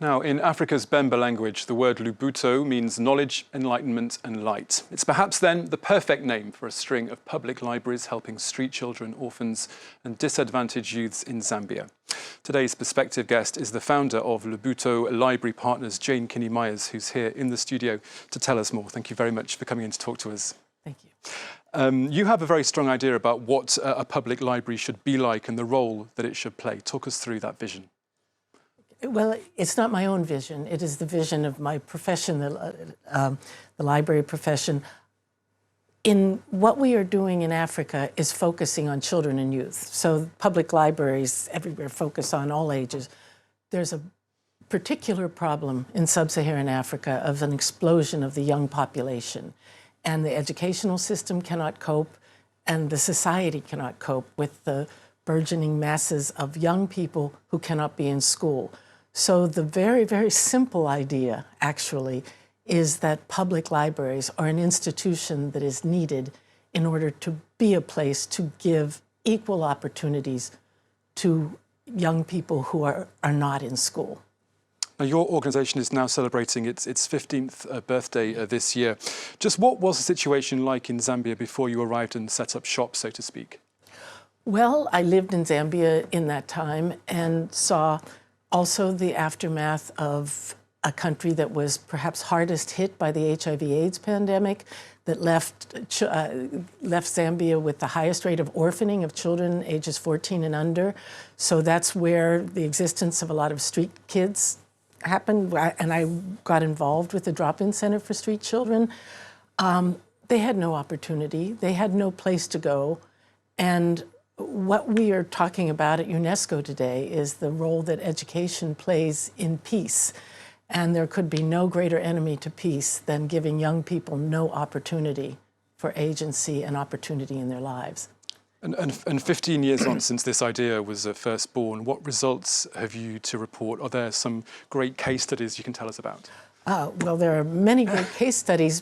Now, in Africa's Bemba language, the word Lubuto means knowledge, enlightenment and light. It's perhaps then the perfect name for a string of public libraries helping street children, orphans and disadvantaged youths in Zambia. Today's perspective guest is the founder of Lubuto Library Partners, Jane Kinney Meyers, who's here in the studio to tell us more. Thank you very much for coming in to talk to us. Thank you. You have a very strong idea about what a public library should be like and the role that it should play. Talk us through that vision. Well, it's not my own vision. It is the vision of my profession, the library profession. In what we are doing in Africa is focusing on children and youth. So public libraries everywhere focus on all ages. There's a particular problem in sub-Saharan Africa of an explosion of the young population. And the educational system cannot cope, and the society cannot cope with the burgeoning masses of young people who cannot be in school. So the very, very simple idea, actually, is that public libraries are an institution that is needed in order to be a place to give equal opportunities to young people who are not in school. Now, your organisation is now celebrating its 15th birthday this year. Just what was the situation like in Zambia before you arrived and set up shop, so to speak? Well, I lived in Zambia in that time and saw also the aftermath of a country that was perhaps hardest hit by the HIV/AIDS pandemic, that left Zambia with the highest rate of orphaning of children ages 14 and under. So that's where the existence of a lot of street kids happened, and I got involved with the drop-in center for street children. They had no opportunity, they had no place to go, and what we are talking about at UNESCO today is the role that education plays in peace. And there could be no greater enemy to peace than giving young people no opportunity for agency and opportunity in their lives. And 15 years on since this idea was first born, what results have you to report? Are there some great case studies you can tell us about? Well, there are many great case studies.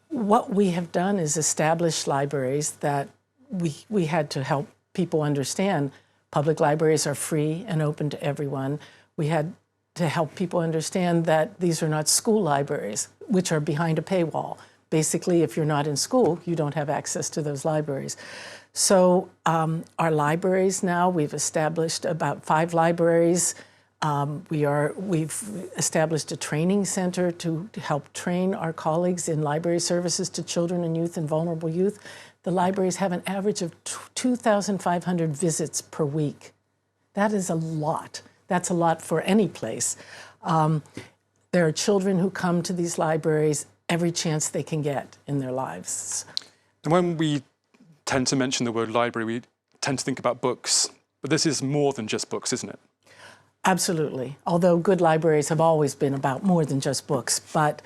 What we have done is establish libraries that we had to help people understand. Public libraries are free and open to everyone. We had to help people understand that these are not school libraries, which are behind a paywall. Basically, if you're not in school, you don't have access to those libraries. So our libraries now, we've established about 5 libraries. We've established a training center to help train our colleagues in library services to children and youth and vulnerable youth. The libraries have an average of 2,500 visits per week. That is a lot. That's a lot for any place. There are children who come to these libraries every chance they can get in their lives. And when we tend to mention the word library, we tend to think about books. But this is more than just books, isn't it? Absolutely. Although good libraries have always been about more than just books. But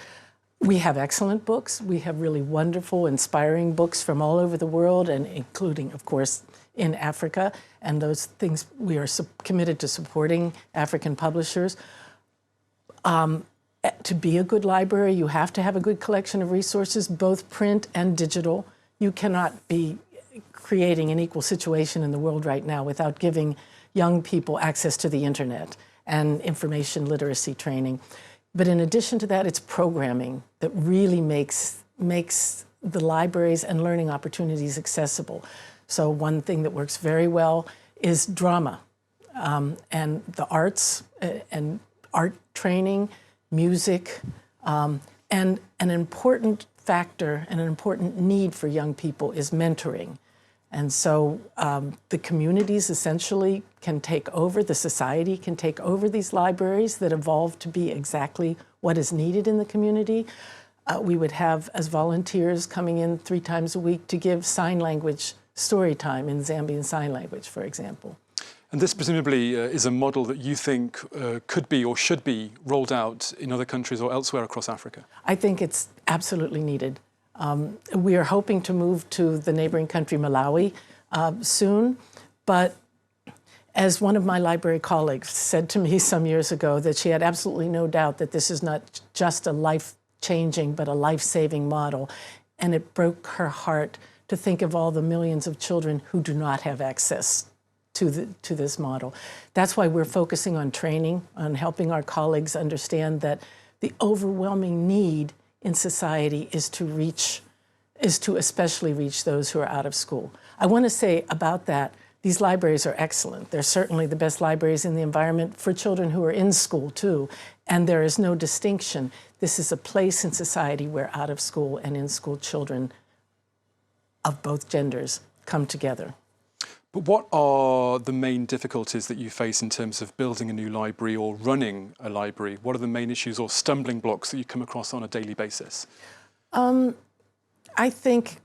we have excellent books. We have really wonderful, inspiring books from all over the world, and including, of course, in Africa. And those things, we are committed to supporting African publishers. To be a good library, you have to have a good collection of resources, both print and digital. You cannot be creating an equal situation in the world right now without giving young people access to the internet and information literacy training. But in addition to that, it's programming that really makes the libraries and learning opportunities accessible. So one thing that works very well is drama and the arts and art training, music, and an important factor and an important need for young people is mentoring. And so the communities essentially can take over, the society can take over these libraries that evolve to be exactly what is needed in the community. We would have, as volunteers, coming in 3 times a week to give sign language story time in Zambian Sign Language, for example. And this presumably is a model that you think could be or should be rolled out in other countries or elsewhere across Africa? I think it's absolutely needed. We are hoping to move to the neighboring country, Malawi, soon. But as one of my library colleagues said to me some years ago, that she had absolutely no doubt that this is not just a life-changing, but a life-saving model. And it broke her heart to think of all the millions of children who do not have access to this model. That's why we're focusing on training, on helping our colleagues understand that the overwhelming need in society is to especially reach those who are out of school. I want to say about that, these libraries are excellent. They're certainly the best libraries in the environment for children who are in school too, and there is no distinction. This is a place in society where out of school and in school children of both genders come together. But what are the main difficulties that you face in terms of building a new library or running a library? What are the main issues or stumbling blocks that you come across on a daily basis? I think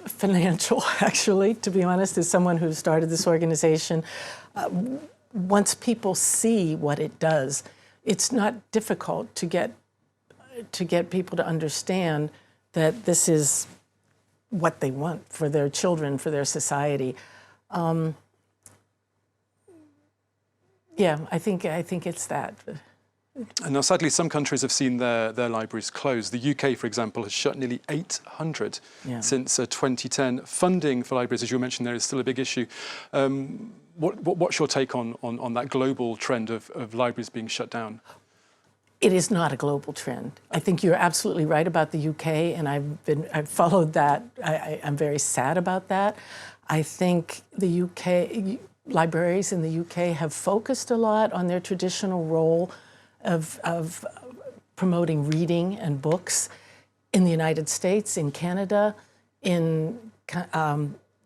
financial, actually, to be honest, as someone who started this organization, once people see what it does, it's not difficult to get people to understand that this is what they want for their children, for their society. Yeah, I think it's that. And now, sadly, some countries have seen their libraries close. The UK, for example, has shut nearly 800 since 2010. Funding for libraries, as you mentioned, there is still a big issue. What's your take on that global trend of libraries being shut down? It is not a global trend. I think you're absolutely right about the UK, and I've followed that. I'm very sad about that. I think the UK libraries in the UK have focused a lot on their traditional role of promoting reading and books. In the United States, in Canada,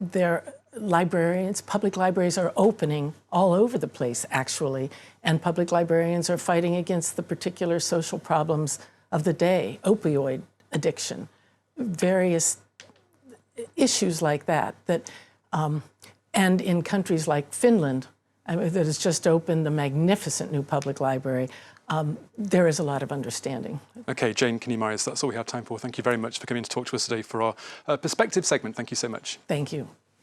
their librarians, public libraries are opening all over the place, actually, and public librarians are fighting against the particular social problems of the day, opioid addiction, various issues like that. And in countries like Finland, that has just opened a magnificent new public library, there is a lot of understanding. Okay, Jane Kinney Meyers, that's all we have time for. Thank you very much for coming to talk to us today for our Perspective segment. Thank you so much. Thank you.